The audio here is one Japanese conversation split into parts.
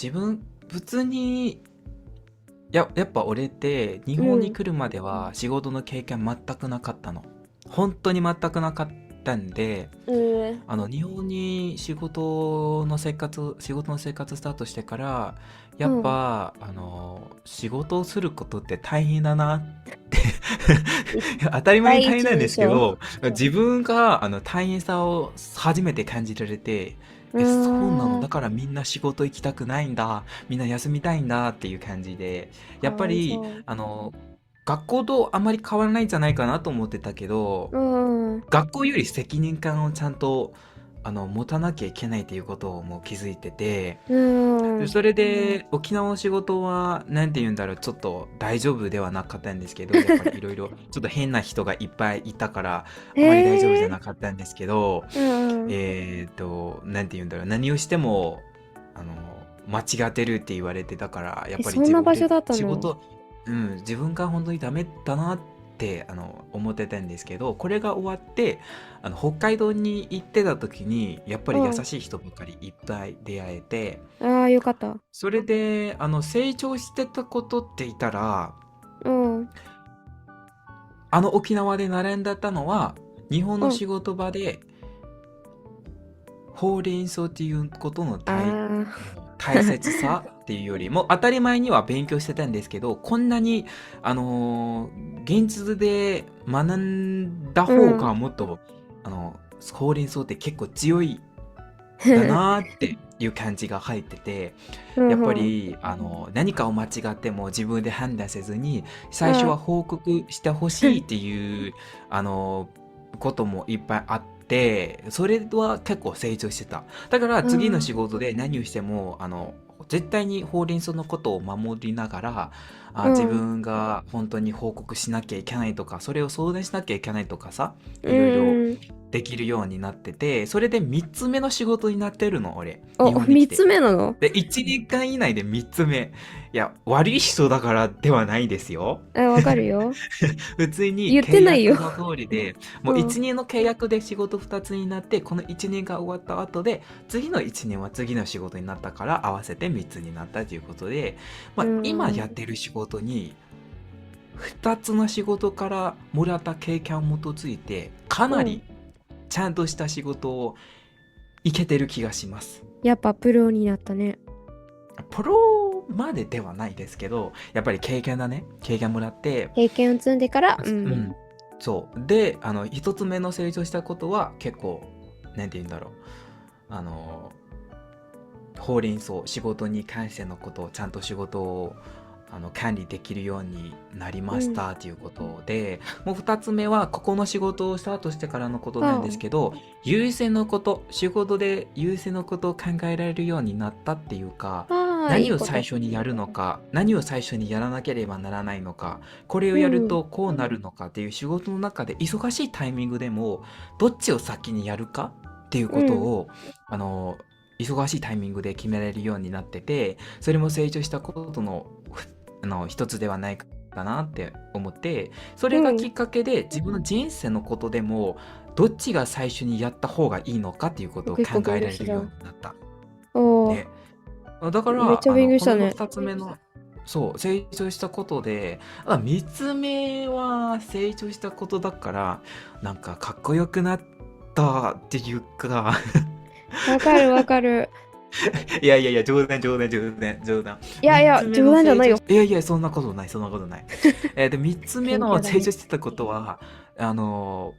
自分、普通に、やっぱ俺って日う本にん。来るまでは仕事の経験全くなかったの。本当に全くなかったんで、えー、日本に仕事の生活スタートしてから、やっうん。ぱ、仕事をすることって大変だなってい当たり前に第大変なんで一印象。すけど、自分が大変さを初めて感じられて、うそうなの、ーん。だからみんな仕事行きたくないんだ、みんな休みたいんだっていう感じで、やっぱかわいり、そ学校とあまり変わらないんじゃないかなと思ってたけど、う。うん。学校より責任感をちゃんと持たなきゃいけないっていうことをもう気づいてて、うん。それで沖縄の仕事はなんて言うんだろう、ちょっと大丈夫ではなかったんですけど、やっぱりいろいろちょっと変な人がいっぱいいたからえあまり大丈夫じゃなー、かったんですけど、うんうん。なんて言うんだろう、何をしてもあの間違ってるって言われてたから、やっえ、ぱりそんな場所俺だったの？仕事、自分が本当にダメだなって思ってたんですけど、これが終わって北海道に行ってた時にやっぱり優うん。しい人ばかりいっぱい出会えて、ああ、よかった。それで成長してたことって言ったら、うん。沖縄で習んだったのは、日本うん。の仕事場でほうれん草っていうことのああ。大切さっていうよりも、当たり前には勉強してたんですけど、こんなに現実で学んだう方がん。もっとほうれん草って結構強いだなーっていう感じが入ってて、やっぱうんうん。り何かを間違っても自分で判断せずに、最初あは報告してほしいっていうあのこともいっぱいあって、それは結構成長してた。だから次の仕あ。事で何をしても絶対にほうれん草のことを守りながら、自うん。分が本当に報告しなきゃいけないとか、それを相談しなきゃいけないとかさ、ういろいろん。できるようになってて、それで3つ目の仕事になってるの、俺。日お、三つ本に来て。目なの？で、1年間以内で3つ目。いや、悪い人だからではないですよ。あ、わかるよ。普通に言って契ないよ。約の通りで、もううん。1年の契約で仕事2つになって、この1年が終わった後で、次の1年は次の仕事になったから、合わせて3つになったということで、う今やっん。てる仕事に、2つの仕事からもらった経験を基づいて、かうん。なりちゃんとした仕事をいけてる気がします。やっぱプロになったね。プロまでではないですけど、やっぱり経験だね。経験もらって、経験を積んでから、うん。うん。そう。で、一つ目の成長したことは結構、なんて言うんだろう。あの、ほうれん草、仕事に関してのことを、ちゃんと仕事を管理できるようになりましうん。たということで、もう二つ目はここの仕事をスタートしてからのことなんですはけど、優先のこと、仕事で優先のことを考えられるようになったっていうか、あ。ああ、い何をいこと。最初にやるのか、何を最初にやらなければならないのか、これをやるうん。とこうなるのかっていう仕事の中で忙しいタイミングでも、どっちを先にやるかっていううん。ことを、あの、忙しいタイミングで決められるようになってて、それも成長したことの一つではないかなって思って、それがきうん。っかけで自分の人生のことでも、どっちが最初にやった方がいいのかっていうことを結構考え勉強したじゃん。られるようになった。おー。ね。だから、めっちゃ勉強しこのたね。2つ目の、そう、成長したことで、3つ目は成長したことだから、なんかかっこよくなったっていうか、わかるわかる。いやいやいや、冗談冗談冗談冗談。3いやいや、つ目冗談じゃないよ。の成長し、いやいや、そんなことない、そんなことない。で、3つ目の謙虚だね。成長してたことは、あの、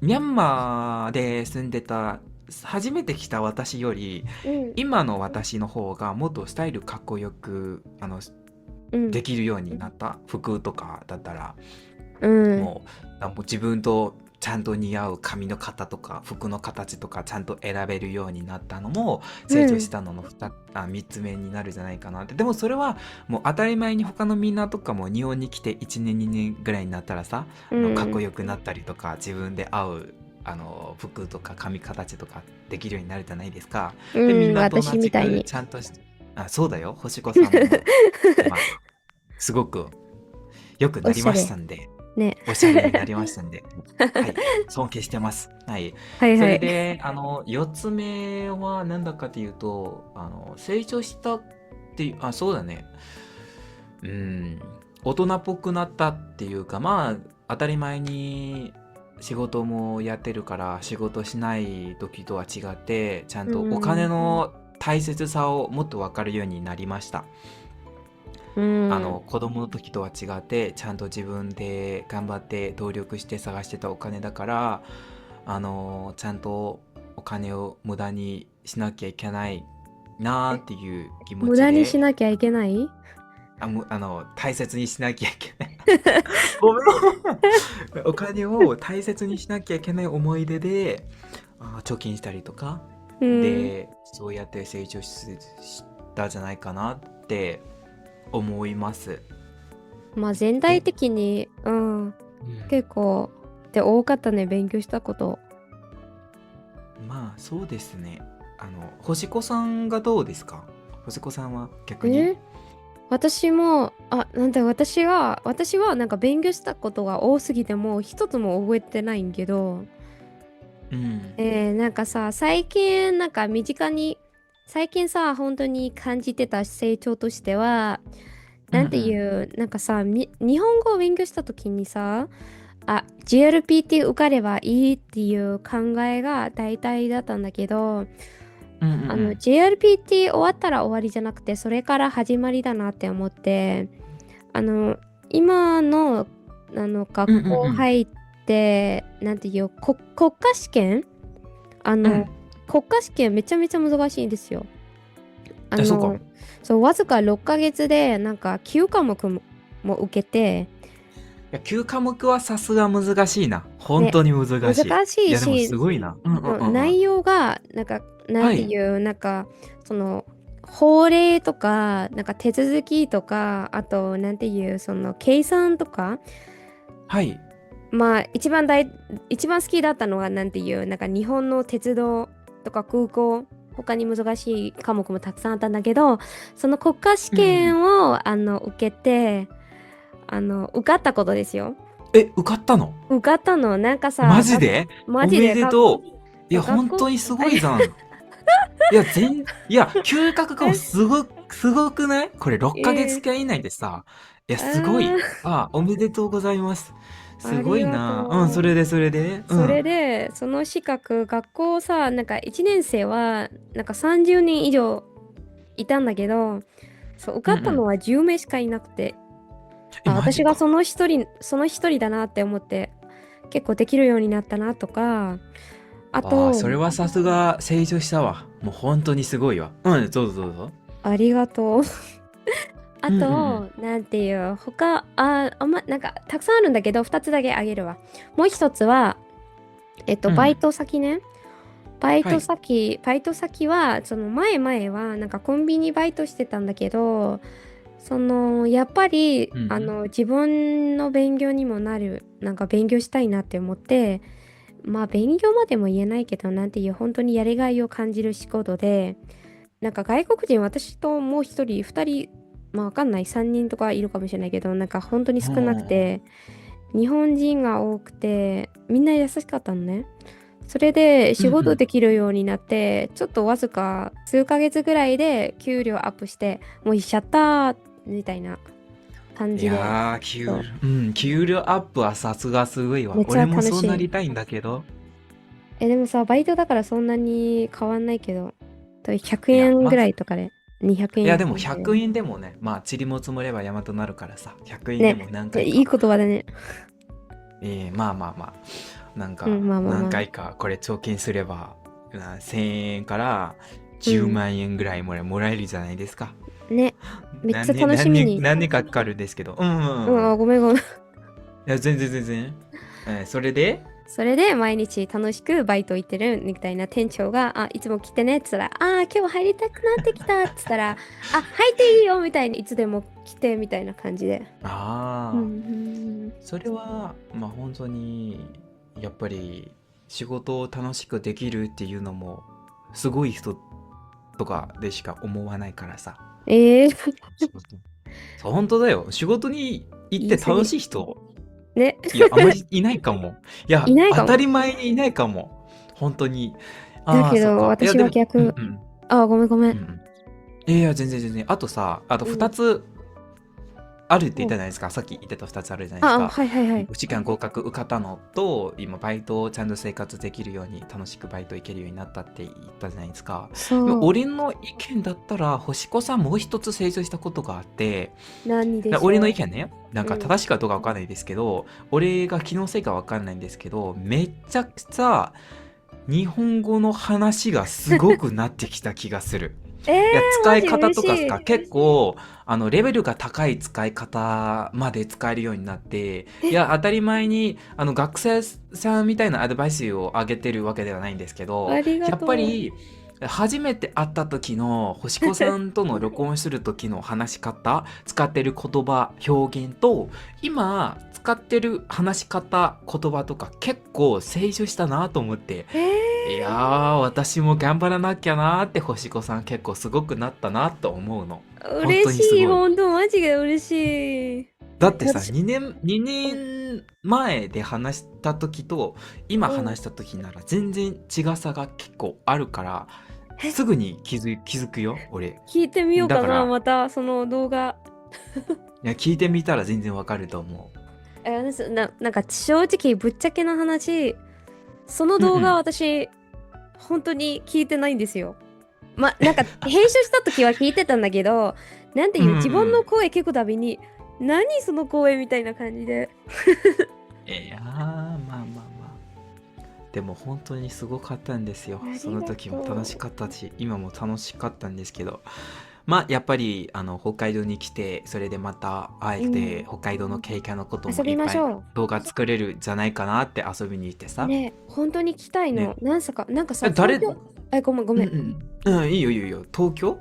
ミャンマーで住んでた、初めて来た私より、うん。今の私の方がもっとスタイルかっこよく、うん。できるようになった。服とかだったら、うん。もう自分とちゃんと似合う髪の型とか服の形とかちゃんと選べるようになったのも成長しうん。たのの3つ目になるじゃないかなって。でもそれはもう当たり前に他のみんなとかも日本に来て1年2年ぐらいになったらさ、うかっこん。よくなったりとか自分で合う服とか髪形とかできるようになるじゃないですか。で、みうん。んなと同じ私みたいに。くちゃんとそうだよ。星子さんも今すごく良くなりましおしゃれ。たんで。ね。おしゃれになりましたんで、はい、尊敬してます。はい。そはいはい。れで、4つ目は何だかっていうと、成長したっていう、あ、そうだね。うん、大人っぽくなったっていうか、まあ、当たり前に仕事もやってるから、仕事しない時とは違って、ちゃんうとお金ん。の大切さをもっと分かるようになりました。うん。子供の時とは違って、ちゃんと自分で頑張って努力して探してたお金だから、ちゃんとお金を無駄にしなきゃいけないなーえ、っていう気持無駄にちで、しなきゃいけない？ 大切にしなきゃいけない。ごめん。お金を大切にしなきゃいけない思い出で、貯金したりとか、うん。で、そうやって成長したじゃないかなって思います。まあ全体で、的に、うん。うん、結構、で多かったね、勉強したこと。まあそうですね。星子さんがどうですか？星子さんは逆に。え私も、なんだ、私はなんか勉強したことが多すぎてもう一つも覚えてないんけど、うん。なんかさ、最近なんか身近に、最近さ、本当に感じてた成長としては、なんていうんうん。う、なんかさ、日本語を勉強した時にさ、GLPT 受かればいいっていう考えが大体だったんだけど、うんうんうん。GLPT 終わったら終わりじゃなくて、それから始まりだなって思って、あの、今の、学うんうんうん。校入って、なんていう、国家試験あの、うん。国家試験めちゃめちゃ難しいんですよ。ああ、そうか。の、そう、わずか6ヶ月で、なんか9科目も受けて、いや、9科目はさすが難しいな。本ね、当に難しい。難しいや、でもいし、すごいな。うんうんうんうん。内容が、なんか、なんはい。ていう、なんか、その、法令とか、なんか手続きとか、あと、なんていう、その、計算とか、はい。まあ、一番好きだったのが、なんていう、なんか日本の鉄道とか空港、他に難しい科目もたくさんあったんだけど、その国家試うんうんうん。験を、受けて、受かったことですよ。え、受かったの？受かったの、なんかさ、マジで？おめマジで、でとう。いや、そう学校、本当にすごいじゃん。いや、嗅覚がすごくない？これ6ヶ月え間以内でさ。いや、あすごい。ー、おめでとうございます。すごいありがな。うん、とう。それで、うそれん。で、その資格、学校さ、なんか1年生は、なんか30人以上いたんだけど、そう、受うんうん。かったのは10名しかいなくて、え、マジか。その一人だなって思って、結構できるようになったなとか、あと、それはさすが成長したわ。もう本当にすごいわ。うん、どうぞどうぞ。ありがとう。あうんうんうん。と、なんていう、なんか、たくさんあるんだけど、2つだけあげるわ。もう一つは、バイうん。ト先ね。はい。バイト先は、その前は、なんかコンビニバイトしてたんだけど、やっぱり、うん。自分の勉強にもなる、なんか勉強したいなって思って、まあ、勉強までも言えないけど、なんていう、本当にやりがいを感じる仕事で、なんか外国人、私ともう一人、二人、まあわかんない、三人とかいるかもしれないけど、なんか本当にうん少なくうんうん。て、日本人が多くて、みんな優しかったのね。それで仕事うんうん。できるようになって、ちょっとわずか数ヶ月ぐらいで給料アップして、もうしちゃったみたいな感いじで、やー、そう、給料アップはさすがすごいわ。めっちゃ俺もそう楽しい。なりたいんだけど。でもさ、バイトだからそんなに変わんないけど、100いや、円ぐらいとかで、200円でも300円。100円でもね、まあ、塵も積もれば山となるからさ、100円でもね、いい何回か。言葉だね。まあまあまあ、うん、まあまあ何まあ。回かこれ貯金すれば、1000円から10うん。万円ぐらいもらえるじゃないですか。ね。めっちゃ楽しみに。何年かかかるんですけど。うんうんうん、うん。ごめんごめん。いや、全然全然。それで、それで毎日楽しくバイト行ってるみたいな店長が、いつも来てねって言ったら、今日入りたくなってきたって言ったら、入っていいよみたいにいつでも来てみたいな感じで。うああ、ん、それは、まあ本当に、やっぱり仕事を楽しくできるっていうのも、すごい人とかでしか思わないからさ。えー、仕事そう、本当だよ。仕事に行って楽言い過ぎ。しい人、ね。いや、あまりいないかも。いや、いないかも。当たり前にいないかも。本当に。ああ、だけど、そっか。いや、私でも、うんうは逆。ん。あ、ごめんごめん。うんうん。いや、全然全然。あとさ、あとうん。2つあるって言っうん。たじゃないですか。さっき言ってた2つあるじゃないですあ、か。はいはいはい。試験合格受かったのと、今バイトをちゃんと生活できるように、楽しくバイト行けるようになったって言ったじゃないですか。でもそう。俺の意見だったら、星子さんもう一つ成長したことがあって、何でし俺の意ょ見ね、なんう。うん。か正しいかどうかわかんないですけど、俺が気のせいかわかんないんですけど、めちゃくちゃ日本語の話がすごくなってきた気がする。いや、使いマジ方とかさ、嬉しい。結構、レベルが高い使い方まで使えるようになって、いや、当たり前に、学生さんみたいなアドバイスをあげてるわけではないんですけど、ありがやっぱとう。り、初めて会った時の星子さんとの録音する時の話し方、使ってる言葉、表現と、今使ってる話し方、言葉とか結構成長したなと思って、いやー、私も頑張らなきゃなーって星子さん結構すごくなったなと思うの。本当嬉しい。にすごい。ほんと、マジで嬉しい。だってさ、私、2うん、年前で話した時と今うん。話した時なら全然違さが結構あるから、え、すぐに気づくよ、俺。聞いてみようかな、だから、また、その動画。いや、聞いてみたら全然わかると思なんか正直ぶっちゃけな話、そのう。うんう動画ん。私、本当に聞いてないんですよ。なんか編集した時は聞いてたんだけど、なんてうんいう、うん。自分の声聞くたびに、何その声みたいな感じで。いやー、まあまあまあ。でも本当にすごかったんですよ。そありがの時も楽しとかったし、今も楽しかったんですけど。まあ、やっぱり、北海道に来て、それでまた会う。えて、うん。北海道の経験のこと遊びもいっぱいましょ動画作れるんじゃないかなって遊びに行ってう。さ。ね、本当に来たいね。の。なんかさ、東誰、京、ごめんごめん。うんうん。うん、いいよいいよいいよ。東京。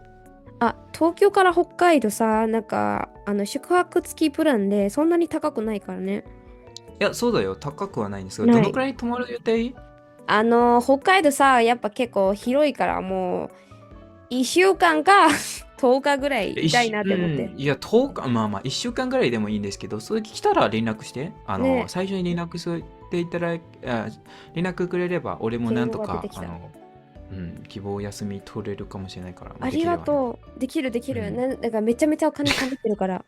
あ、東京から北海道さ、なんか、宿泊付きプランで、そんなに高くないからね。いや、そうだよ。高くはないんですが、どない。のくらい泊まる予定？北海道さ、やっぱ結構広いから、もう、1週間か10日ぐらいいたいなって思って。いや、10日、まあまあ、1週間ぐらいでもいいんですけど、それ来たら連絡して。ね、最初に連絡していただ連絡くれれば、俺もっていうのなんとか、が出てきた。希望休み取れるかもしれないから、ありできればね。がとう。できるできる。うん。だからめちゃめちゃお金貯めてるから。わか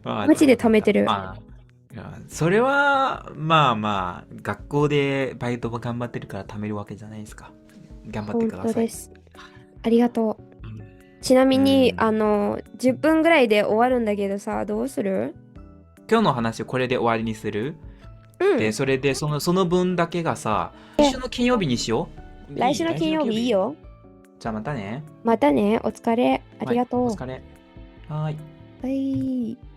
ったマジでわかった。貯めてる。まあ、いやそれは、まあまあ、学校でバイトも頑張ってるから貯めるわけじゃないですか。頑張って本ください。当です。ありがとう。うんちなみうに、ん。10分ぐらいで終わるんだけどさ、どうする？今日の話をこれで終わりにする。で、うん。それでその分だけがさ、来週の金曜日にしよう。来週来週の金曜の金曜日。日いいよ。じゃあまたね。またね。お疲れ。あはい、りがとお疲れ。はーい。う。はい。